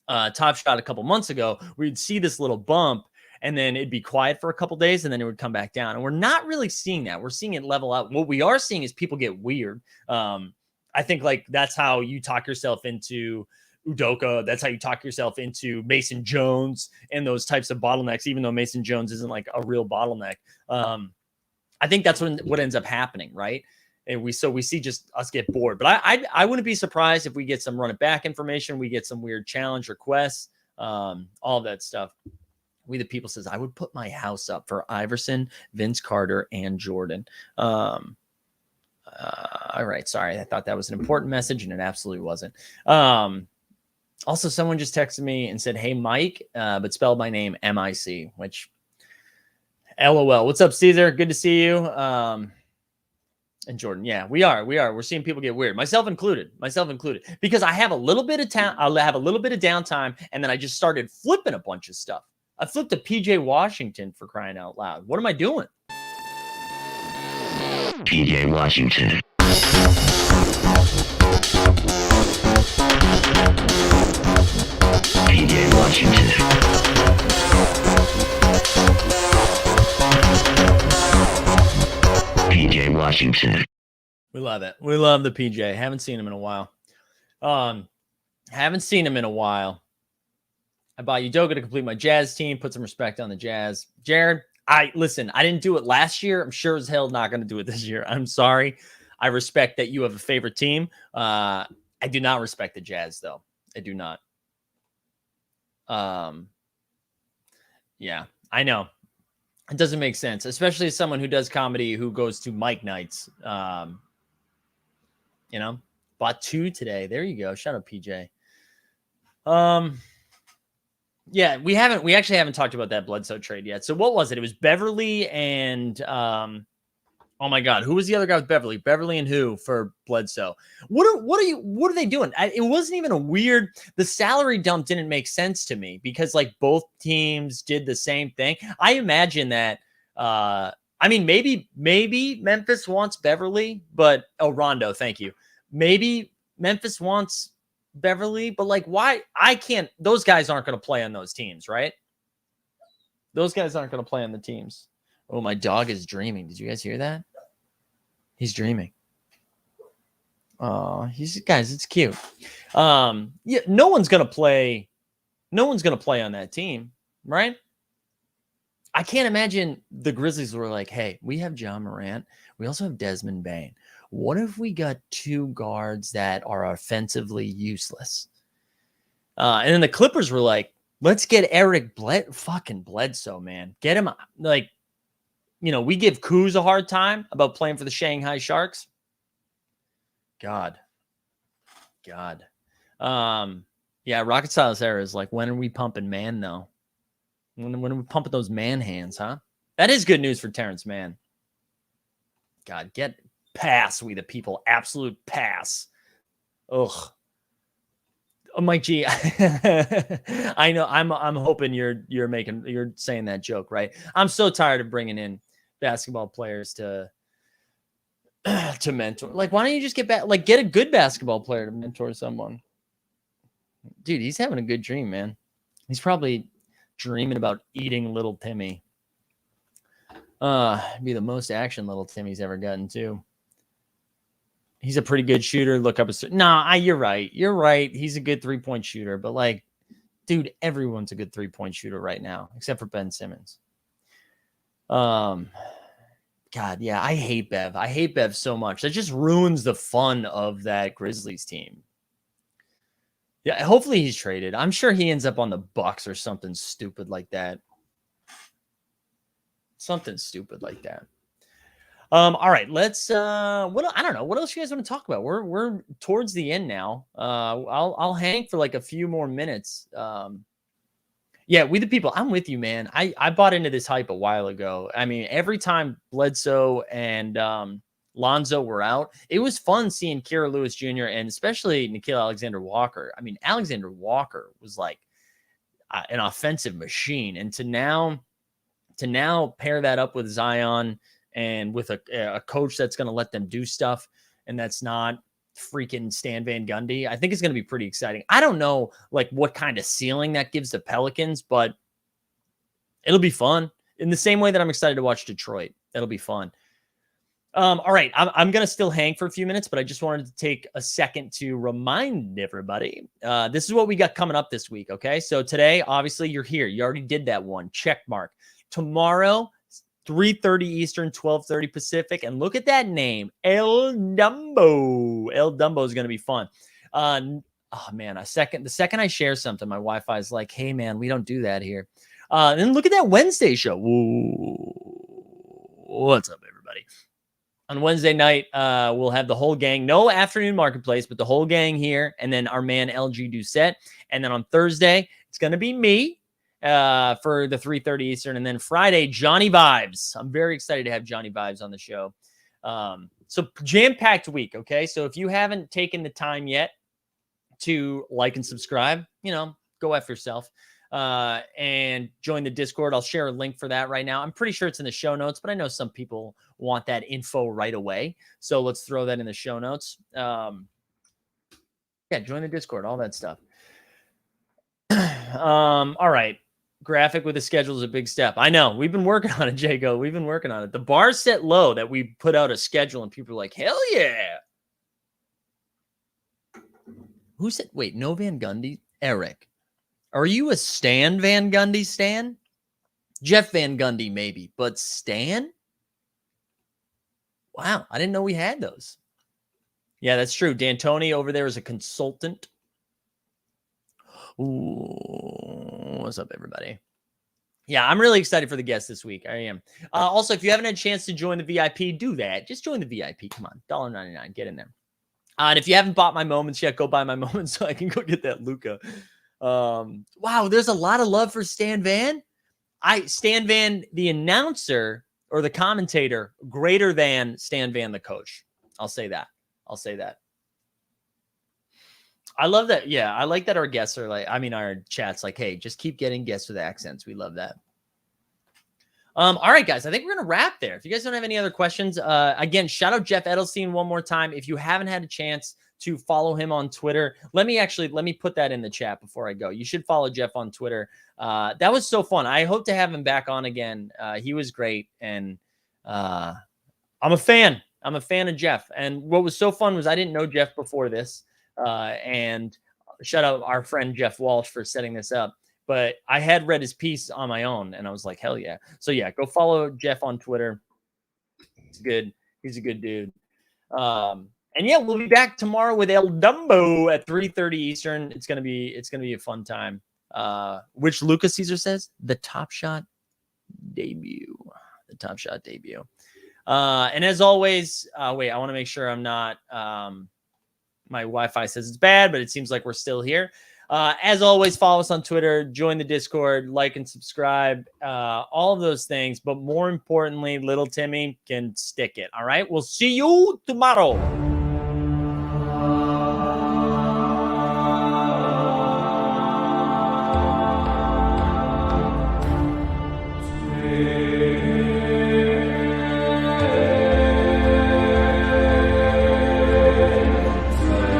Top Shot a couple months ago, we'd see this little bump and then it'd be quiet for a couple days and then it would come back down. And we're not really seeing that. We're seeing it level out. What we are seeing is people get weird. I think that's how you talk yourself into Udoka. That's how you talk yourself into Mason Jones and those types of bottlenecks, even though Mason Jones isn't a real bottleneck. I think that's what ends up happening, right? And we see just us get bored. But I wouldn't be surprised if we get some run it back information. We get some weird challenge requests, all of that stuff. We the People says, I would put my house up for Iverson, Vince Carter, and Jordan. All right. Sorry. I thought that was an important message, and it absolutely wasn't. Also, someone just texted me and said, hey, Mike, but spelled my name M-I-C, which LOL. What's up, Caesar? Good to see you. And Jordan, yeah, we are. We're seeing people get weird, myself included, because I have a little bit of I'll have a little bit of downtime, and then I just started flipping a bunch of stuff. I flipped a PJ Washington, for crying out loud. What am I doing?
PJ Washington. PJ Washington. PJ Washington.
We love it. We love the PJ. Haven't seen him in a while. I bought Udoka to complete my Jazz team. Put some respect on the Jazz. Jared, I didn't do it last year. I'm sure as hell not going to do it this year. I'm sorry. I respect that you have a favorite team. I do not respect the Jazz, though. I do not. Yeah, I know. It doesn't make sense, especially as someone who does comedy, who goes to Mike nights. Bought 2 today. There you go. Shout out PJ. Yeah, we actually haven't talked about that Bledsoe trade yet. So what was it? It was Beverly and oh my God, who was the other guy with Beverly? Beverly and who for Bledsoe? What are they doing? It wasn't even a weird. The salary dump didn't make sense to me because like both teams did the same thing. I imagine that. Maybe Memphis wants Beverly, but Rondo, thank you. Maybe Memphis wants Beverly, but like, why? I can't. Those guys aren't going to play on those teams, right? Those guys aren't going to play on the teams. Oh, my dog is dreaming. Did you guys hear that? He's dreaming. Oh, guys, it's cute. Yeah, no one's going to play on that team, right? I can't imagine the Grizzlies were like, hey, we have John Morant. We also have Desmond Bane. What if we got 2 guards that are offensively useless? And then the Clippers were like, let's get Eric Bledsoe, man. Get him. Like, we give Kuz a hard time about playing for the Shanghai Sharks. God. Yeah, Rocket Silas era is like, when are we pumping man, though? When are we pumping those man hands, huh? That is good news for Terrence Mann. God, get pass, we the people. Absolute pass. Ugh. Oh, Mike G. I know. I'm hoping you're saying that joke, right? I'm so tired of bringing in basketball players to mentor. Like, why don't you just get a good basketball player to mentor someone? Dude, he's having a good dream, man. He's probably dreaming about eating little Timmy. Be the most action little Timmy's ever gotten too. He's a pretty good shooter. Look up you're right. He's a good 3-point shooter, but like, dude, everyone's a good 3-point shooter right now, except for Ben Simmons. God, yeah, I hate Bev. I hate Bev so much. That just ruins the fun of that Grizzlies team. Yeah, hopefully he's traded. I'm sure he ends up on the Bucks or something stupid like that. All right, let's I don't know. What else you guys want to talk about? We're towards the end now. I'll hang for like a few more minutes. Yeah, we the people. I'm with you, man. I bought into this hype a while ago. I mean, every time Bledsoe and Lonzo were out, it was fun seeing Kira Lewis Jr. and especially Nickeil Alexander-Walker. I mean, Alexander-Walker was like an offensive machine, and to now pair that up with Zion and with a coach that's going to let them do stuff, and that's not freaking Stan Van Gundy, I think it's going to be pretty exciting. I don't know like what kind of ceiling that gives the Pelicans, but it'll be fun in the same way that I'm excited to watch Detroit. That'll be fun. All right, I'm going to still hang for a few minutes, but I just wanted to take a second to remind everybody, this is what we got coming up this week, okay? So today, obviously, you're here. You already did that one. Check mark. Tomorrow, 3:30 Eastern, 12:30 Pacific, and look at that name, El Dumbo. El Dumbo is going to be fun. Oh, man, the second I share something, my Wi-Fi is like, hey, man, we don't do that here. And then look at that Wednesday show. Ooh. What's up, everybody? On Wednesday night, we'll have the whole gang. No afternoon marketplace, but the whole gang here. And then our man, LG Doucette. And then on Thursday, it's going to be me for the 3:30 Eastern. And then Friday, Johnny Vibes. I'm very excited to have Johnny Vibes on the show. So jam-packed week, okay? So if you haven't taken the time yet to like and subscribe, go F yourself. And join the Discord. I'll share a link for that right now. I'm pretty sure it's in the show notes, but I know some people want that info right away. So let's throw that in the show notes. Yeah, join the Discord, all that stuff. All right. Graphic with the schedule is a big step. I know. We've been working on it, Jago. We've been working on it. The bar's set low that we put out a schedule and people are like, hell yeah. Who said, wait, no Van Gundy? Eric. Are you a Stan Van Gundy Stan? Jeff Van Gundy, maybe, but Stan? Wow, I didn't know we had those. Yeah, that's true. D'Antoni over there is a consultant. Ooh, what's up, everybody? Yeah, I'm really excited for the guests this week. I am. Also, if you haven't had a chance to join the VIP, do that. Just join the VIP. Come on, $1.99. Get in there. And if you haven't bought my moments yet, go buy my moments so I can go get that Luka. Wow, there's a lot of love for Stan Van. Stan Van, the announcer or the commentator, greater than Stan Van, the coach. I'll say that. I love that. Yeah, I like that our guests are like, our chat's like, hey, just keep getting guests with accents. We love that. All right, guys, I think we're going to wrap there. If you guys don't have any other questions, again, shout out Jeff Edelstein one more time. If you haven't had a chance to follow him on Twitter, let me put that in the chat before I go. You should follow Jeff on Twitter. That was so fun. I hope to have him back on again. He was great. And I'm a fan. I'm a fan of Jeff. And what was so fun was I didn't know Jeff before this. And shout out our friend Jeff Walsh for setting this up. But I had read his piece on my own, and I was like, hell yeah. So, yeah, go follow Jeff on Twitter. He's good. He's a good dude. And, yeah, we'll be back tomorrow with El Dumbo at 3:30 Eastern. It's gonna be a fun time. Which Lucas Caesar says, the Top Shot debut. The Top Shot debut. And as always, wait, I want to make sure I'm not my Wi-Fi says it's bad, but it seems like we're still here. As always, follow us on Twitter, join the Discord, like and subscribe, all of those things. But more importantly, little Timmy can stick it. All right. We'll see you tomorrow.